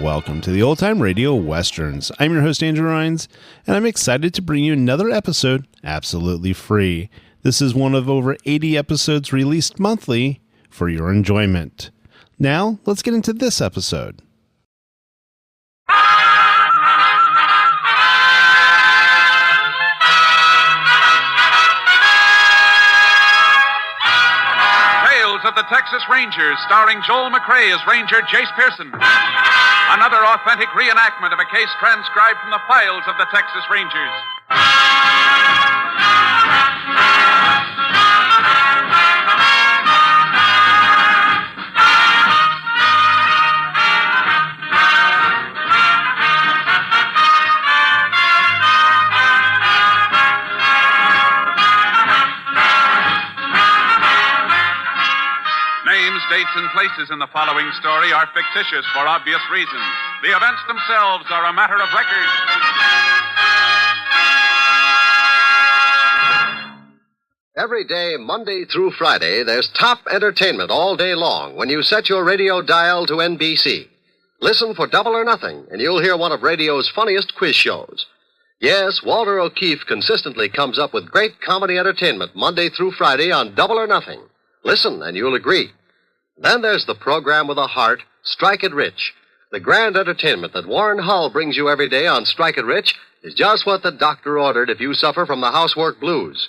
Welcome to the Old Time Radio Westerns. I'm your host, Andrew Rhynes, and I'm excited to bring you another episode absolutely free. This is one of over 80 episodes released monthly for your enjoyment. Now, let's get into this episode. Tales of the Texas Rangers, starring Joel McCrea as Ranger Jayce Pearson. Another authentic reenactment of a case transcribed from the files of the Texas Rangers. Names, dates, and places in the following story are fictitious for obvious reasons. The events themselves are a matter of record. Every day, Monday through Friday, there's top entertainment all day long when you set your radio dial to NBC. Listen for Double or Nothing, and you'll hear one of radio's funniest quiz shows. Yes, Walter O'Keefe consistently comes up with great comedy entertainment Monday through Friday on Double or Nothing. Listen, and you'll agree. Then there's the program with a heart, Strike It Rich. The grand entertainment that Warren Hull brings you every day on Strike It Rich is just what the doctor ordered if you suffer from the housework blues.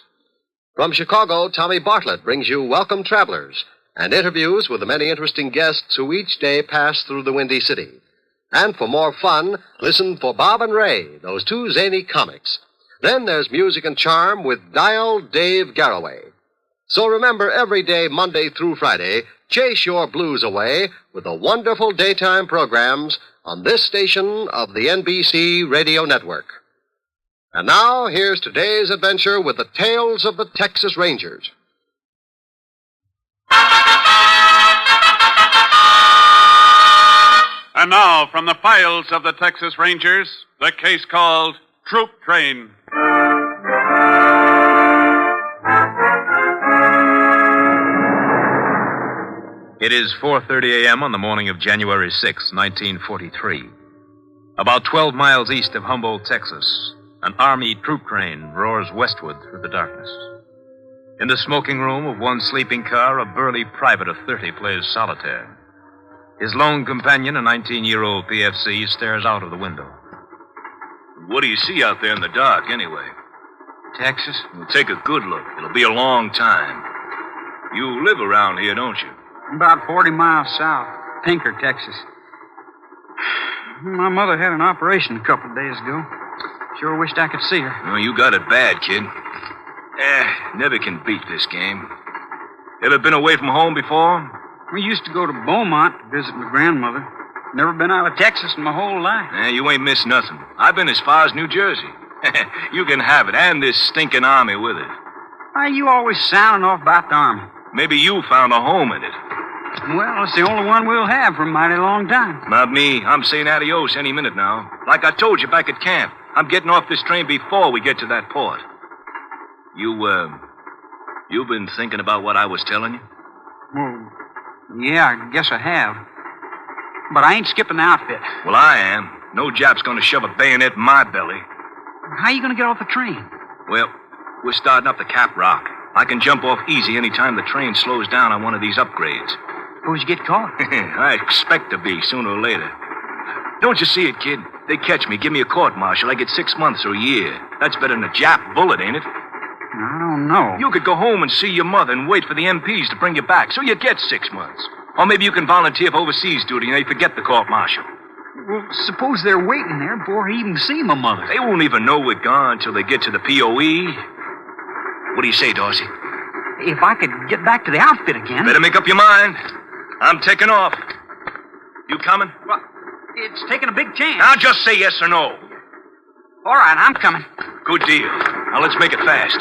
From Chicago, Tommy Bartlett brings you Welcome Travelers and interviews with the many interesting guests who each day pass through the Windy City. And for more fun, listen for Bob and Ray, those two zany comics. Then there's music and charm with Dial Dave Garroway. So remember, every day, Monday through Friday, chase your blues away with the wonderful daytime programs on this station of the NBC Radio Network. And now, here's today's adventure with the Tales of the Texas Rangers. And now, from the files of the Texas Rangers, the case called Troop Train. It is 4:30 a.m. on the morning of January 6, 1943. About 12 miles east of Humboldt, Texas, an Army troop train roars westward through the darkness. In the smoking room of one sleeping car, a burly private of 30 plays solitaire. His lone companion, a 19-year-old PFC, stares out of the window. What do you see out there in the dark, anyway? Texas? Well, take a good look. It'll be a long time. You live around here, don't you? About 40 miles south, Pinker, Texas. My mother had an operation a couple of days ago. Sure wished I could see her. Well, you got it bad, kid. Never can beat this game. Ever been away from home before? We used to go to Beaumont to visit my grandmother. Never been out of Texas in my whole life. You ain't missed nothing. I've been as far as New Jersey. You can have it, and this stinking army with it. Why, you always sounding off about the army. Maybe you found a home in it. Well, it's the only one we'll have for a mighty long time. Not me. I'm saying adios any minute now. Like I told you back at camp, I'm getting off this train before we get to that port. You've been thinking about what I was telling you? Well, yeah, I guess I have. But I ain't skipping the outfit. Well, I am. No Jap's gonna shove a bayonet in my belly. How are you gonna get off the train? Well, we're starting up the Cap Rock. I can jump off easy any time the train slows down on one of these upgrades. Suppose you get caught. I expect to be, sooner or later. Don't you see it, kid? They catch me, give me a court-martial, I get 6 months or a year. That's better than a Jap bullet, ain't it? I don't know. You could go home and see your mother and wait for the MPs to bring you back, so you get 6 months. Or maybe you can volunteer for overseas duty and they forget the court-martial. Well, suppose they're waiting there before he even see my mother. They won't even know we're gone until they get to the POE. What do you say, Dorsey? If I could get back to the outfit again... Better make up your mind. I'm taking off. You coming? Well, it's taking a big chance. Now just say yes or no. All right, I'm coming. Good deal. Now let's make it fast.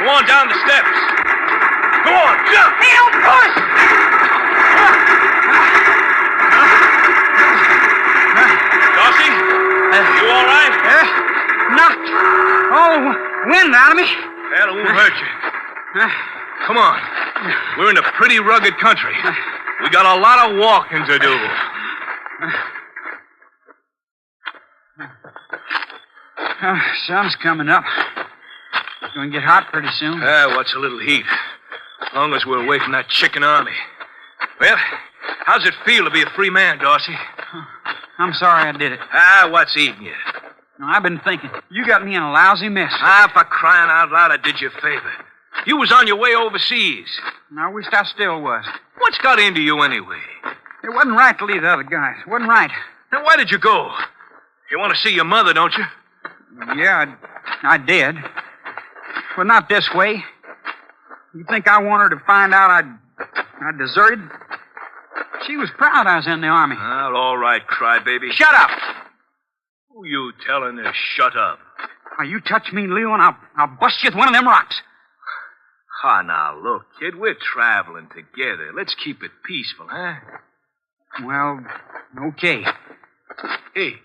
Go on down the steps. Go on, jump! Help Dorsey, you all right? Knocked all wind out of me. That won't hurt you. Come on. We're in a pretty rugged country. We got a lot of walking to do. Sun's coming up. It's going to get hot pretty soon. What's a little heat? As long as we're away from that chicken army. Well, how's it feel to be a free man, Dorsey? I'm sorry I did it. What's eating you? No, I've been thinking. You got me in a lousy mess. For crying out loud, I did you a favor. You was on your way overseas. I wished I still was. What's got into you anyway? It wasn't right to leave the other guys. It wasn't right. Then why did you go? You want to see your mother, don't you? Yeah, I did. But not this way. You think I want her to find out I deserted? She was proud I was in the army. Well, all right, crybaby. Shut up! Who you telling to shut up? Now, you touch me, Leo, and I'll bust you with one of them rocks. Now, look, kid, we're traveling together. Let's keep it peaceful, huh? Well, okay. Hey,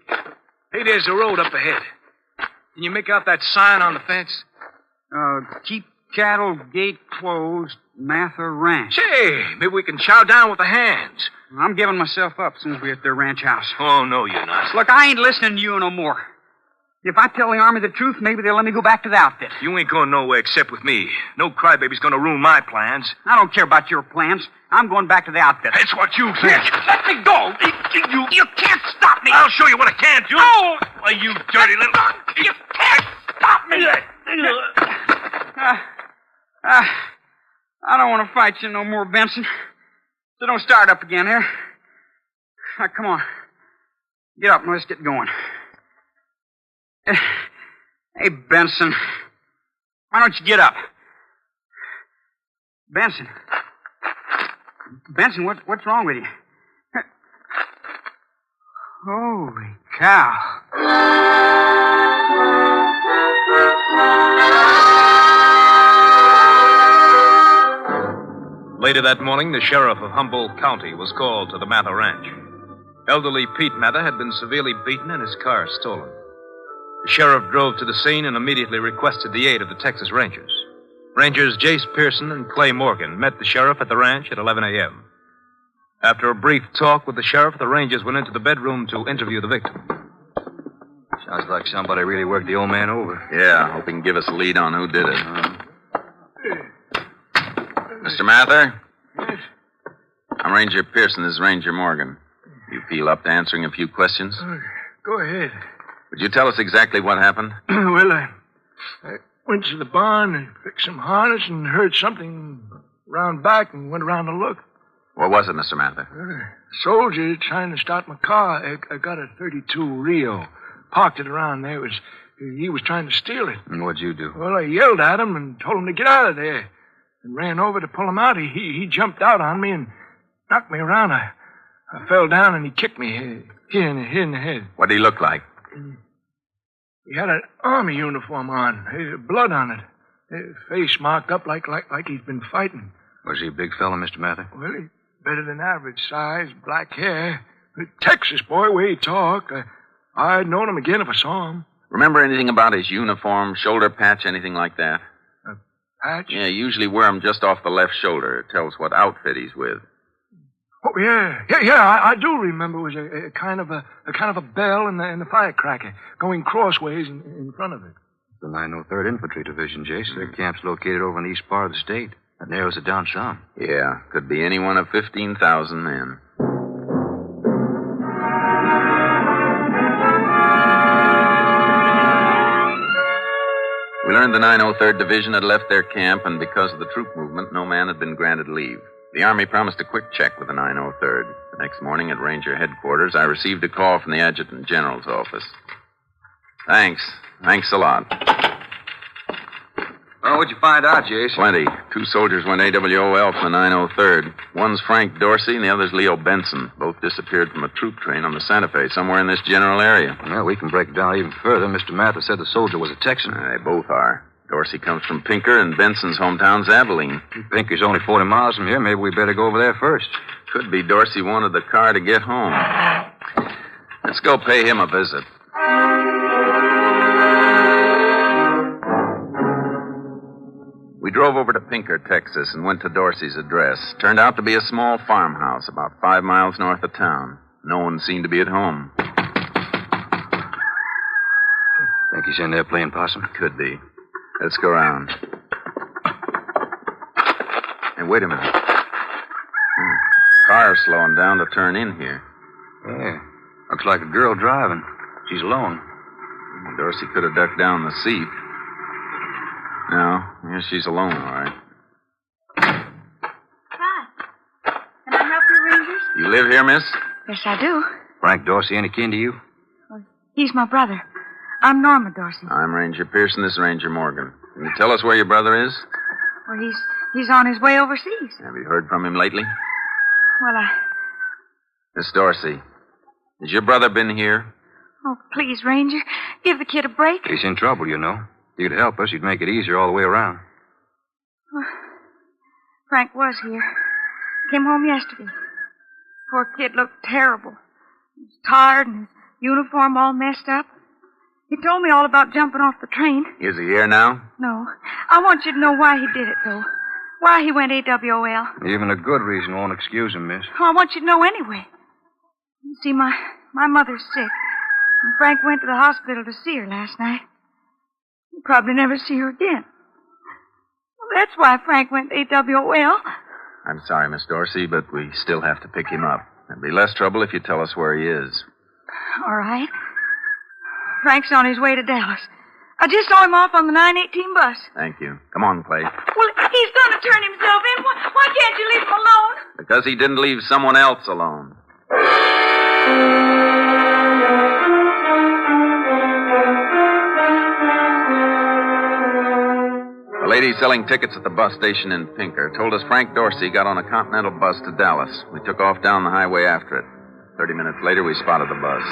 there's the road up ahead. Can you make out that sign on the fence? Keep cattle gate closed, Mather Ranch. Say, maybe we can chow down with the hands. I'm giving myself up as soon as we're at their ranch house. Oh, no, you're not. Look, I ain't listening to you no more. If I tell the Army the truth, maybe they'll let me go back to the outfit. You ain't going nowhere except with me. No crybaby's going to ruin my plans. I don't care about your plans. I'm going back to the outfit. That's what you think. Let me go. You can't stop me. I'll show you what I can do. Oh! Why, you dirty little... You can't stop me. I don't want to fight you no more, Benson. So don't start up again here. Now, come on. Get up and let's get going. Hey, Benson. Why don't you get up? Benson. Benson, what's wrong with you? Holy cow. Later that morning, the sheriff of Humboldt County was called to the Mather Ranch. Elderly Pete Mather had been severely beaten and his car stolen. The sheriff drove to the scene and immediately requested the aid of the Texas Rangers. Rangers Jayce Pearson and Clay Morgan met the sheriff at the ranch at 11 a.m. After a brief talk with the sheriff, the Rangers went into the bedroom to interview the victim. Sounds like somebody really worked the old man over. Yeah, hope he can give us a lead on who did it. Mr. Mather? Yes? I'm Ranger Pearson. This is Ranger Morgan. You feel up to answering a few questions? Go ahead. Would you tell us exactly what happened? Well, I went to the barn and fixed some harness and heard something round back and went around to look. What was it, Mr. Mather? A soldier trying to start my car. I got a 32 Rio. Parked it around there. He was trying to steal it. And what'd you do? Well, I yelled at him and told him to get out of there. And ran over to pull him out. He jumped out on me and knocked me around. I fell down and he kicked me here in the head. What did he look like? He had an army uniform on, blood on it. Face marked up like he's been fighting. Was he a big fella, Mr. Mather? Well, he's better than average size, black hair. Texas boy, way he talked. I'd known him again if I saw him. Remember anything about his uniform, shoulder patch, anything like that? Patch? Yeah, usually wear him just off the left shoulder. It tells what outfit he's with. Oh, yeah. I do remember. It was a kind of a bell and the firecracker going crossways in front of it. The 903rd Infantry Division, Jayce. Their camp's located over in the east part of the state. That narrows it down some. Yeah, could be any one of 15,000 men. We learned the 903rd Division had left their camp, and because of the troop movement, no man had been granted leave. The Army promised a quick check with the 903rd. The next morning at Ranger headquarters, I received a call from the Adjutant General's office. Thanks a lot. Well, what'd you find out, Jayce? Plenty. 2 soldiers went AWOL from the 903rd. One's Frank Dorsey, and the other's Leo Benson. Both disappeared from a troop train on the Santa Fe, somewhere in this general area. Well, we can break it down even further. Mr. Mather said the soldier was a Texan. They both are. Dorsey comes from Pinker, and Benson's hometown's Abilene. Pinker's only 40 miles from here. Maybe we better go over there first. Could be Dorsey wanted the car to get home. Let's go pay him a visit. We drove over to Pinker, Texas, and went to Dorsey's address. Turned out to be a small farmhouse about 5 miles north of town. No one seemed to be at home. Think he's in there playing possum? Could be. Let's go around. Hey, wait a minute. Car's slowing down to turn in here. Yeah. Looks like a girl driving. She's alone. Dorsey could have ducked down the seat. No, yeah, she's alone, all right. Hi. Can I help you, Rangers? You live here, miss? Yes, I do. Frank Dorsey, any kin to you? Well, he's my brother. I'm Norma Dorsey. I'm Ranger Pearson. This is Ranger Morgan. Can you tell us where your brother is? Well, he's on his way overseas. Have you heard from him lately? Well, Miss Dorsey, has your brother been here? Oh, please, Ranger, give the kid a break. He's in trouble, you know. If you could help us, you'd make it easier all the way around. Well, Frank was here. Came home yesterday. Poor kid looked terrible. He was tired and his uniform all messed up. He told me all about jumping off the train. Is he here now? No. I want you to know why he did it, though. Why he went AWOL. Even a good reason won't excuse him, miss. Oh, I want you to know anyway. You see, my mother's sick. And Frank went to the hospital to see her last night. He'll probably never see her again. Well, that's why Frank went AWOL. I'm sorry, Miss Dorsey, but we still have to pick him up. There'd be less trouble if you tell us where he is. All right. Frank's on his way to Dallas. I just saw him off on the 918 bus. Thank you. Come on, Clay. Well, he's going to turn himself in. Why can't you leave him alone? Because he didn't leave someone else alone. The lady selling tickets at the bus station in Pinker told us Frank Dorsey got on a Continental bus to Dallas. We took off down the highway after it. 30 minutes later, we spotted the bus.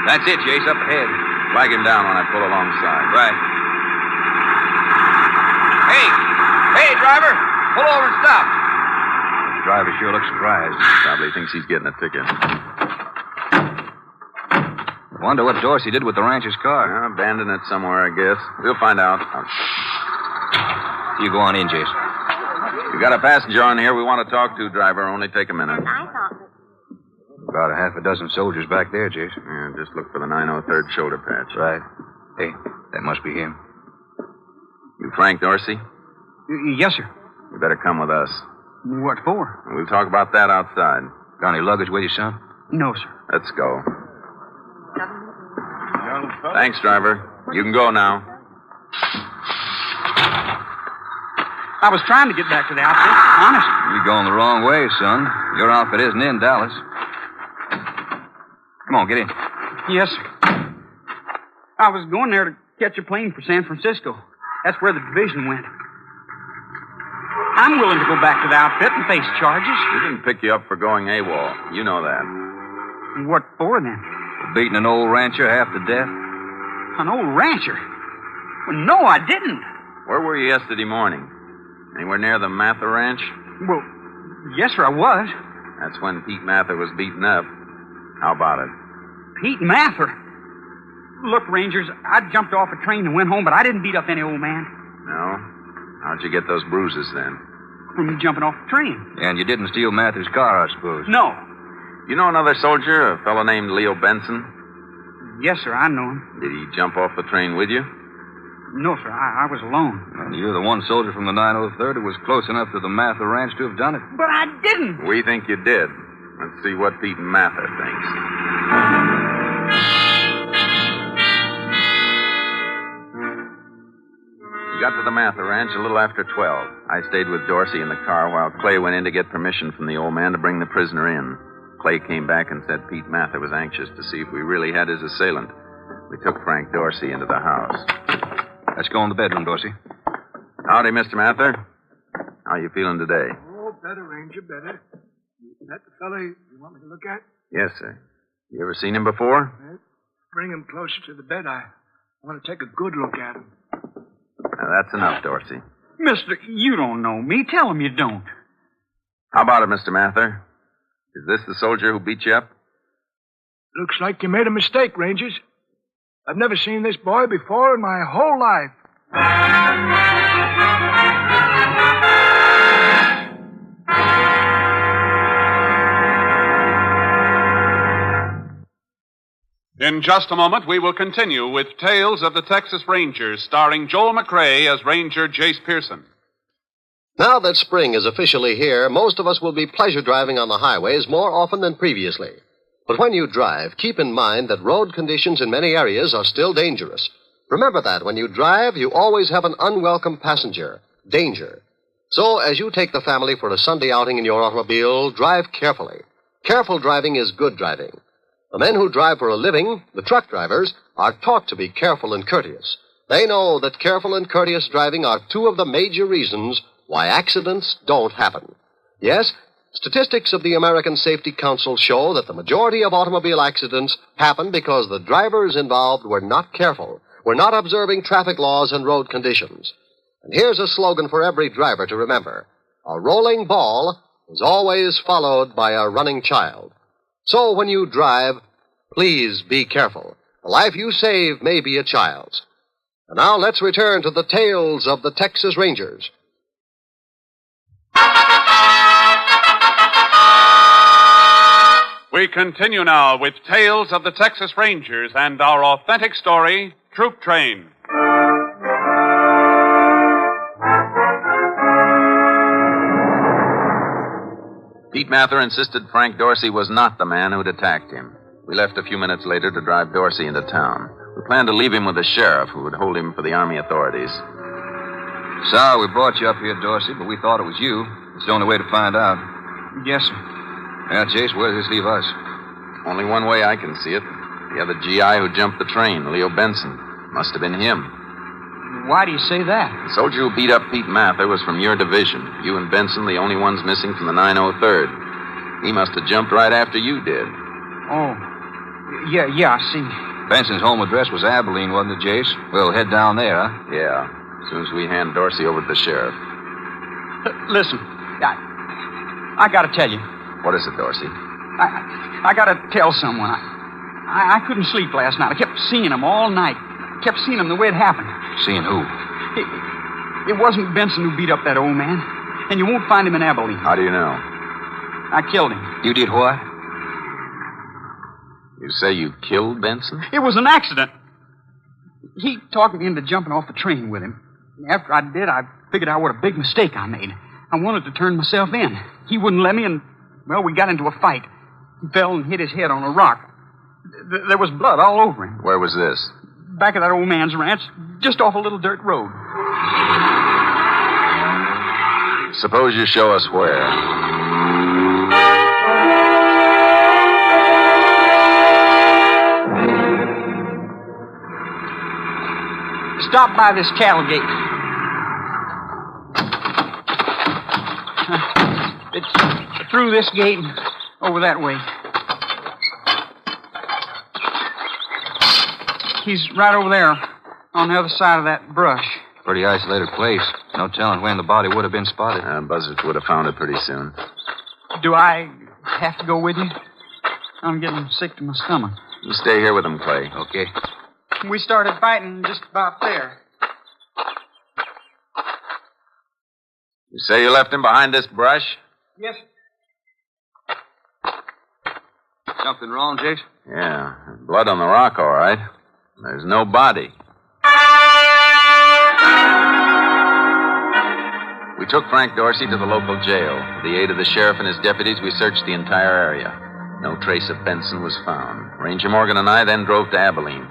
That's it, Jayce, up ahead. Flag him down when I pull alongside. Right. Hey, driver! Pull over and stop. The driver sure looks surprised. Probably thinks he's getting a ticket. Wonder what Dorsey did with the rancher's car. Abandoned it somewhere, I guess. We'll find out. You go on in, Jayce. You got a passenger on here we want to talk to, driver. Only take a minute. I thought that. About a half a dozen soldiers back there, Jayce. Yeah, just look for the 903rd shoulder patch. Right. Hey, that must be him. You Frank Dorsey? Yes, sir. You better come with us. What for? We'll talk about that outside. Got any luggage with you, son? No, sir. Let's go. Thanks, driver. You can go now. I was trying to get back to the outfit, honest. You're going the wrong way, son. Your outfit isn't in Dallas. Come on, get in. Yes, sir. I was going there to catch a plane for San Francisco. That's where the division went. I'm willing to go back to the outfit and face charges. We didn't pick you up for going AWOL. You know that. What for, then? For beating an old rancher half to death. An old rancher? Well, no, I didn't. Where were you yesterday morning? Anywhere near the Mather Ranch? Well, yes, sir, I was. That's when Pete Mather was beaten up. How about it? Pete Mather? Look, Rangers, I jumped off a train and went home, but I didn't beat up any old man. No? How'd you get those bruises then? From jumping off the train. And you didn't steal Mather's car, I suppose. No. You know another soldier, a fellow named Leo Benson? Yes, sir, I know him. Did he jump off the train with you? No, sir, I was alone. And you're the one soldier from the 903rd who was close enough to the Mather Ranch to have done it. But I didn't. We think you did. Let's see what Pete Mather thinks. We got to the Mather Ranch a little after 12. I stayed with Dorsey in the car while Clay went in to get permission from the old man to bring the prisoner in. Clay came back and said Pete Mather was anxious to see if we really had his assailant. We took Frank Dorsey into the house. Let's go in the bedroom, Dorsey. Howdy, Mr. Mather. How you feeling today? Oh, better, Ranger, better. Is that the fellow you want me to look at? Yes, sir. You ever seen him before? Bring him closer to the bed. I want to take a good look at him. Now, that's enough, Dorsey. Mister, you don't know me. Tell him you don't. How about it, Mr. Mather? Is this the soldier who beat you up? Looks like you made a mistake, Rangers. I've never seen this boy before in my whole life. In just a moment, we will continue with Tales of the Texas Rangers, starring Joel McCrea as Ranger Jayce Pearson. Now that spring is officially here, most of us will be pleasure driving on the highways more often than previously. But when you drive, keep in mind that road conditions in many areas are still dangerous. Remember that when you drive, you always have an unwelcome passenger, danger. So as you take the family for a Sunday outing in your automobile, drive carefully. Careful driving is good driving. The men who drive for a living, the truck drivers, are taught to be careful and courteous. They know that careful and courteous driving are two of the major reasons why accidents don't happen. Yes, statistics of the American Safety Council show that the majority of automobile accidents happen because the drivers involved were not careful, were not observing traffic laws and road conditions. And here's a slogan for every driver to remember. A rolling ball is always followed by a running child. So when you drive, please be careful. The life you save may be a child's. And now let's return to the Tales of the Texas Rangers. We continue now with Tales of the Texas Rangers and our authentic story, Troop Train. Pete Mather insisted Frank Dorsey was not the man who'd attacked him. We left a few minutes later to drive Dorsey into town. We planned to leave him with the sheriff, who would hold him for the Army authorities. Sorry we brought you up here, Dorsey, but we thought it was you. It's the only way to find out. Yes, sir. Yeah, Jayce, where does this leave us? Only one way I can see it. The other GI who jumped the train, Leo Benson. Must have been him. Why do you say that? The soldier who beat up Pete Mather was from your division. You and Benson, the only ones missing from the 903rd. He must have jumped right after you did. Oh. Yeah, I see. Benson's home address was Abilene, wasn't it, Jayce? We'll head down there, huh? Yeah, as soon as we hand Dorsey over to the sheriff. Listen, I gotta tell you. What is it, Dorsey? I gotta tell someone. I couldn't sleep last night. I kept seeing him all night. I kept seeing him the way it happened. Seeing who? It wasn't Benson who beat up that old man. And you won't find him in Abilene. How do you know? I killed him. You did what? You say you killed Benson? It was an accident. He talked me into jumping off the train with him. After I did, I figured out what a big mistake I made. I wanted to turn myself in. He wouldn't let me, and, well, we got into a fight. He fell and hit his head on a rock. There was blood all over him. Where was this? Back of that old man's ranch, just off a little dirt road. Suppose you show us where. Stop by this cattle gate. It's through this gate and over that way. He's right over there on the other side of that brush. Pretty isolated place. No telling when the body would have been spotted. Buzzards would have found it pretty soon. Do I have to go with you? I'm getting sick to my stomach. You stay here with him, Clay. Okay. We started fighting just about there. You say you left him behind this brush? Yes. Something wrong, Jayce? Yeah. Blood on the rock, all right. There's no body. We took Frank Dorsey to the local jail. With the aid of the sheriff and his deputies, we searched the entire area. No trace of Benson was found. Ranger Morgan and I then drove to Abilene.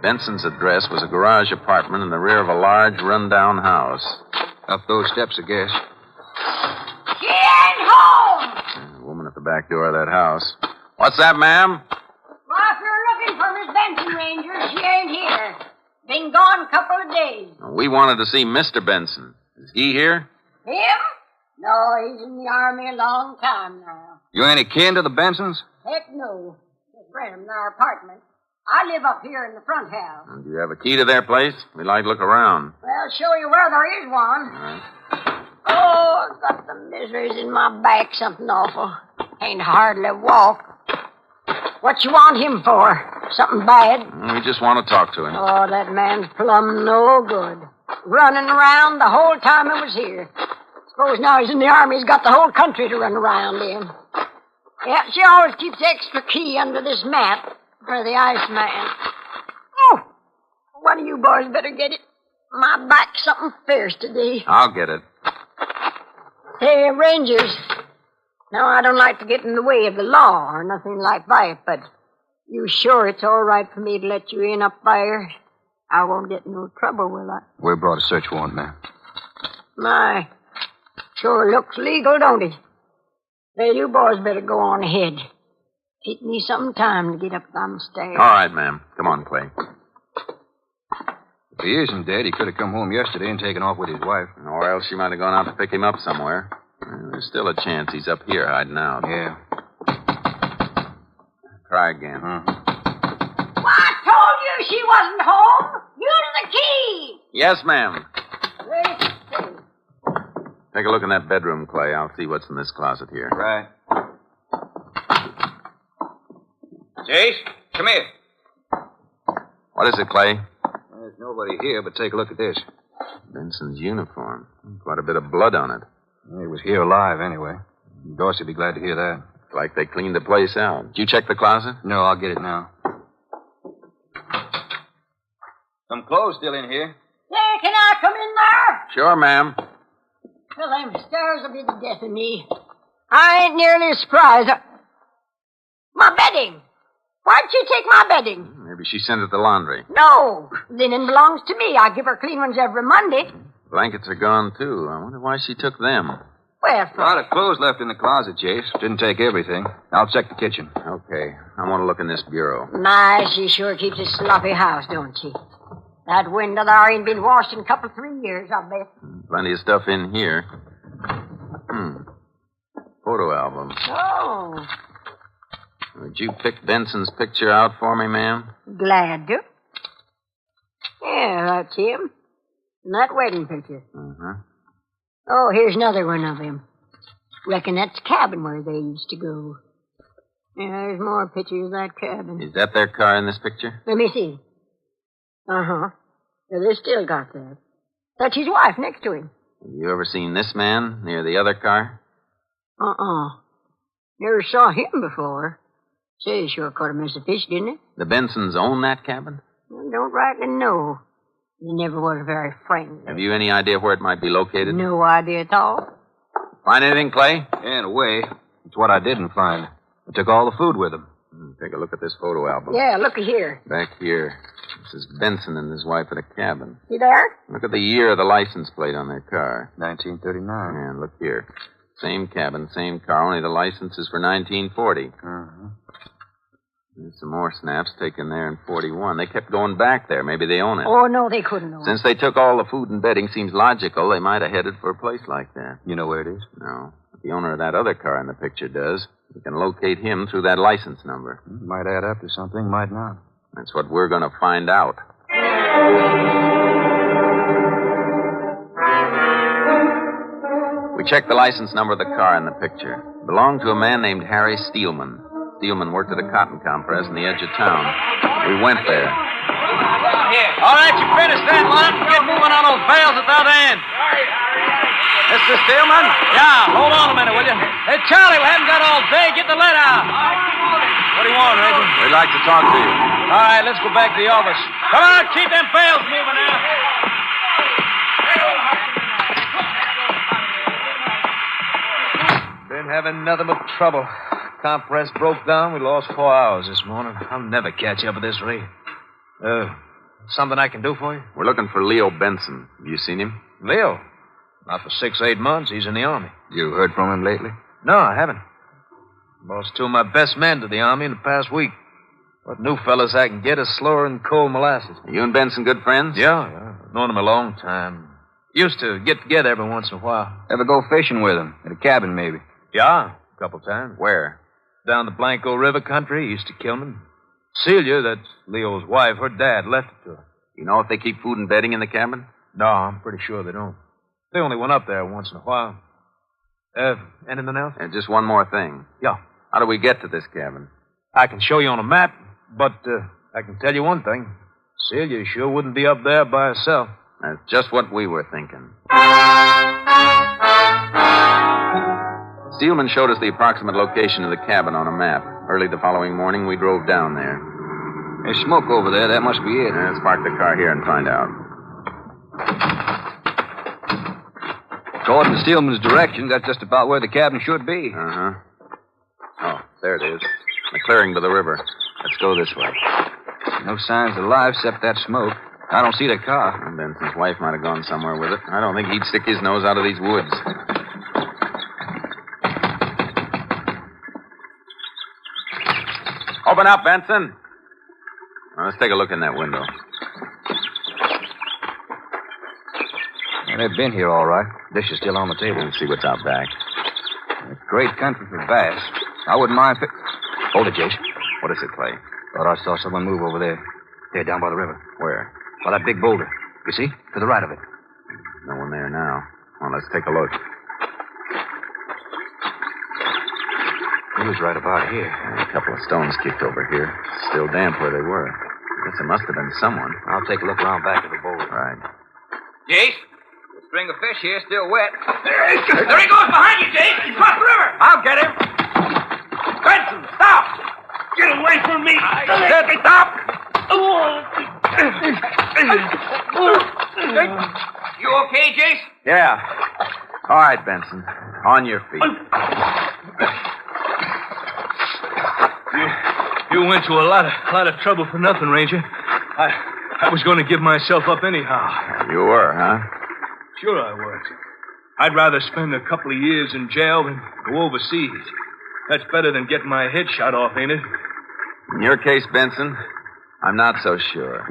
Benson's address was a garage apartment in the rear of a large, run-down house. Up those steps, I guess. She ain't home! A woman at the back door of that house. What's that, ma'am? Well, if you're looking for Miss Benson, Ranger, she ain't here. Been gone a couple of days. We wanted to see Mr. Benson. Is he here? Him? No, he's in the Army a long time now. You any kin to the Bensons? Heck no. Just rent him in our apartment. I live up here in the front house. Do you have a key to their place? We'd like to look around. Well, I'll show you where there is one. All right. Oh, I've got the miseries in my back, something awful. Ain't hardly walk. What you want him for? Something bad? We just want to talk to him. Oh, that man's plumb no good. Running around the whole time I was here. Suppose now he's in the army, he's got the whole country to run around in. Yeah, she always keeps the extra key under this mat for the Iceman. Oh, one of you boys better get it. My back's something fierce today. I'll get it. Hey, Rangers. Now, I don't like to get in the way of the law or nothing like that, but you sure it's all right for me to let you in up there? I won't get in no trouble, will I? We brought a search warrant, ma'am. My, sure looks legal, don't it? Well, you boys better go on ahead. Take me some time to get up them stairs. All right, ma'am. Come on, Clay. If he isn't dead, he could have come home yesterday and taken off with his wife. Or else she might have gone out to pick him up somewhere. There's still a chance he's up here hiding out. Yeah. Try again. Well, I told you she wasn't home. Use the key. Yes, ma'am. Ready to see. Take a look in that bedroom, Clay. I'll see what's in this closet here. Right. Jayce, come here. What is it, Clay? There's nobody here, but take a look at this. Benson's uniform. Quite a bit of blood on it. He was here alive, anyway. Dorsey'd be glad to hear that. It's like they cleaned the place out. Did you check the closet? No, I'll get it now. Some clothes still in here. Hey, can I come in there? Sure, ma'am. Well, them stairs will be the death of me. I ain't nearly as surprised. My bedding. Why'd she take my bedding? Maybe she sent it to laundry. No. Linen belongs to me. I give her clean ones every Monday. Blankets are gone, too. I wonder why she took them. Well, A lot of clothes left in the closet, Jayce. Didn't take everything. I'll check the kitchen. Okay. I want to look in this bureau. my, she sure keeps a sloppy house, don't she? That window there ain't been washed in a couple, 3 years, I bet. Plenty of stuff in here. Photo album. Oh, Would you pick Benson's picture out for me, ma'am? glad to. Yeah, that's him. And that wedding picture. Uh-huh. Oh, here's another one of him. Reckon that's the cabin where they used to go. Yeah, there's more pictures of that cabin. Is that their car in this picture? Let me see. Uh-huh. Yeah, they still got that. That's his wife next to him. Have you ever seen this man near the other car? Never saw him before. Say, he sure caught a mess of fish, didn't he? The Bensons own that cabin? Well, don't rightly know. He never was very friendly. Have you any idea where it might be located? No idea at all. Find anything, Clay? Yeah, in a way. It's what I didn't find. I took all the food with him. Take a look at this photo album. Yeah, looky here. Back here. This is Benson and his wife at a cabin. See there? Look at the year of the license plate on their car. 1939. And look here. Same cabin, same car, only the license is for 1940. Uh-huh. There's some more snaps taken there in 41. They kept going back there. Maybe they own it. Oh, no, they couldn't own it. Since they took all the food and bedding, seems logical they might have headed for a place like that. You know where it is? No. But the owner of that other car in the picture does. We can locate him through that license number. Might add up to something, might not. That's what we're going to find out. We checked the license number of the car in the picture. It belonged to a man named Harry Steelman. Steelman worked at a cotton compress in the edge of town. We went there. All right, you finished that one. Get moving on those bales at that end. Mr. Steelman? Yeah, hold on a minute, will you? Hey, Charlie, we haven't got all day. Get the lead out. What do you want, Ranger? We'd like to talk to you. All right, let's go back to the office. Come on, keep them bales moving now. Been having nothing but trouble. Compress broke down. We lost 4 hours this morning. I'll never catch up at this rate. Something I can do for you? We're looking for Leo Benson. Have you seen him? Leo? Not for 6, 8 months. He's in the Army. You heard from him lately? No, I haven't. Lost 2 of my best men to the Army in the past week. What new fellas I can get is slower than cold molasses. Are you and Benson good friends? Yeah. Known him a long time. Used to get together every once in a while. Ever go fishing with him? At a cabin, maybe? Yeah, a couple times. Where? Down the Blanco River country, east of Kilman. Celia, that's Leo's wife, her dad left it to her. You know if they keep food and bedding in the cabin? No, I'm pretty sure they don't. They only went up there once in a while. Anything else? And just one more thing. Yeah. How do we get to this cabin? I can show you on a map, but I can tell you one thing. Celia sure wouldn't be up there by herself. That's just what we were thinking. Steelman showed us the approximate location of the cabin on a map. Early the following morning, we drove down there. There's smoke over there. That must be it. Let's park the car here and find out. According to Steelman's directions, that's just about where the cabin should be. Uh-huh. Oh, there it is. The clearing by the river. Let's go this way. No signs of life except that smoke. I don't see the car. And Benson's wife might have gone somewhere with it. I don't think he'd stick his nose out of these woods. Open up, Benson. Well, let's take a look in that window. Well, they've been here all right. Dish is still on the table. Let's see what's out back. It's great country for bass. I wouldn't mind if it... Hold it, Jayce. What does it play? Thought I saw someone move over there. There, down by the river. Where? By that big boulder. You see? To the right of it. No one there now. Well, let's take a look. He was right about here. A couple of stones kicked over here. Still damp where they were. Guess it must have been someone. I'll take a look around back of the boulder. Right. Jayce, the string of fish here is still wet. There he goes behind you, Jayce. He's across the river. I'll get him. Benson, stop. Get away from me. I said stop. You okay, Jayce? Yeah. All right, Benson. On your feet. You went to a lot of trouble for nothing, Ranger. I was going to give myself up anyhow. You were, huh? Sure I was. I'd rather spend a couple of years in jail than go overseas. That's better than getting my head shot off, ain't it? In your case, Benson, I'm not so sure.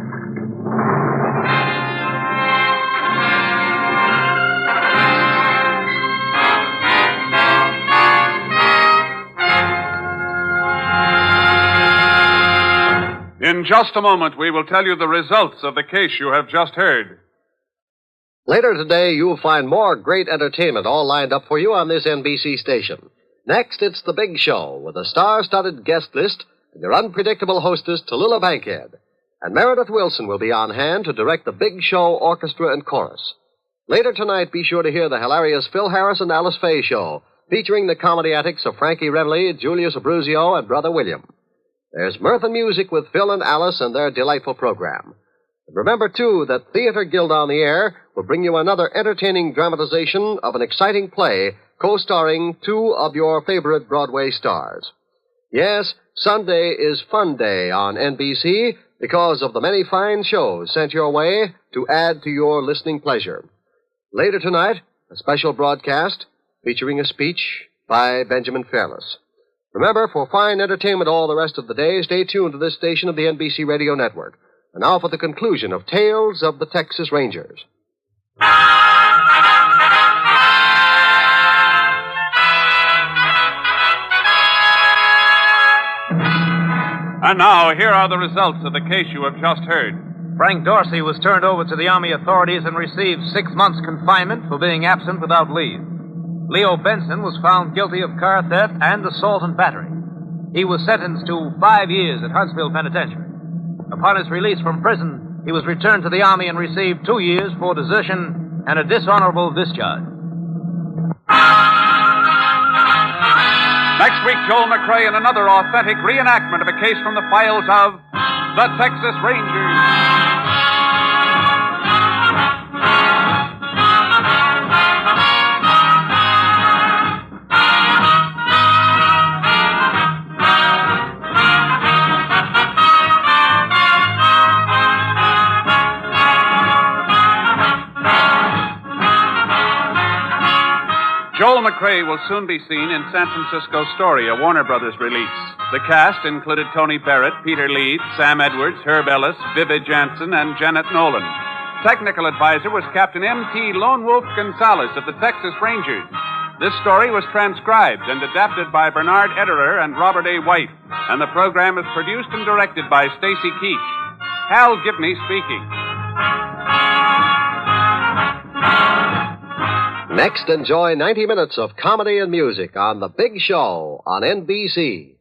In just a moment, we will tell you the results of the case you have just heard. Later today, you'll find more great entertainment all lined up for you on this NBC station. Next, it's The Big Show with a star-studded guest list and your unpredictable hostess, Tallulah Bankhead. And Meredith Wilson will be on hand to direct the Big Show orchestra and chorus. Later tonight, be sure to hear the hilarious Phil Harris and Alice Faye show, featuring the comedy antics of Frankie Renly, Julius Abruzio, and Brother William. There's mirth and music with Phil and Alice and their delightful program. And remember, too, that Theater Guild on the Air will bring you another entertaining dramatization of an exciting play co-starring two of your favorite Broadway stars. Yes, Sunday is Fun Day on NBC because of the many fine shows sent your way to add to your listening pleasure. Later tonight, a special broadcast featuring a speech by Benjamin Fairless. Remember, for fine entertainment all the rest of the day, stay tuned to this station of the NBC Radio Network. And now for the conclusion of Tales of the Texas Rangers. And now, here are the results of the case you have just heard. Frank Dorsey was turned over to the Army authorities and received 6 months confinement for being absent without leave. Leo Benson was found guilty of car theft and assault and battery. He was sentenced to 5 years at Huntsville Penitentiary. Upon his release from prison, he was returned to the Army and received 2 years for desertion and a dishonorable discharge. Next week, Joel McCrea in another authentic reenactment of a case from the files of the Texas Rangers. Joel McCrea will soon be seen in San Francisco Story, a Warner Brothers release. The cast included Tony Barrett, Peter Leeds, Sam Edwards, Herb Ellis, Vivi Janiss, and Jeanette Nolan. Technical advisor was Captain M.T. Lone Wolf Gonzalez of the Texas Rangers. This story was transcribed and adapted by Bernard Etterer and Robert A. White, and the program is produced and directed by Stacy Keach. Hal Gibney speaking. Next, enjoy 90 minutes of comedy and music on The Big Show on NBC.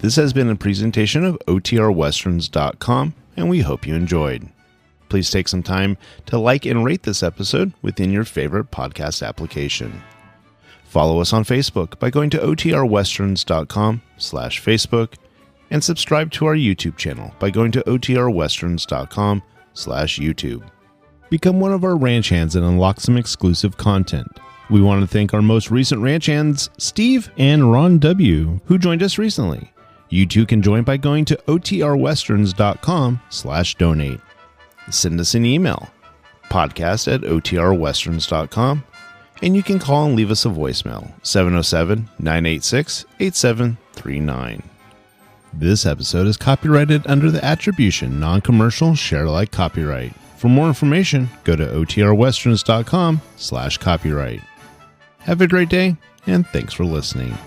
This has been a presentation of OTRWesterns.com, and we hope you enjoyed. Please take some time to like and rate this episode within your favorite podcast application. Follow us on Facebook by going to OTRWesterns.com/Facebook, and subscribe to our YouTube channel by going to OTRWesterns.com/YouTube. Become one of our ranch hands and unlock some exclusive content. We want to thank our most recent ranch hands, Steve and Ron W., who joined us recently. You too can join by going to OTRWesterns.com/donate. Send us an email, podcast@OTRWesterns.com, and you can call and leave us a voicemail, 707-986-8739. This episode is copyrighted under the attribution non-commercial share-alike copyright. For more information, go to OTRWesterns.com/copyright. Have a great day, and thanks for listening.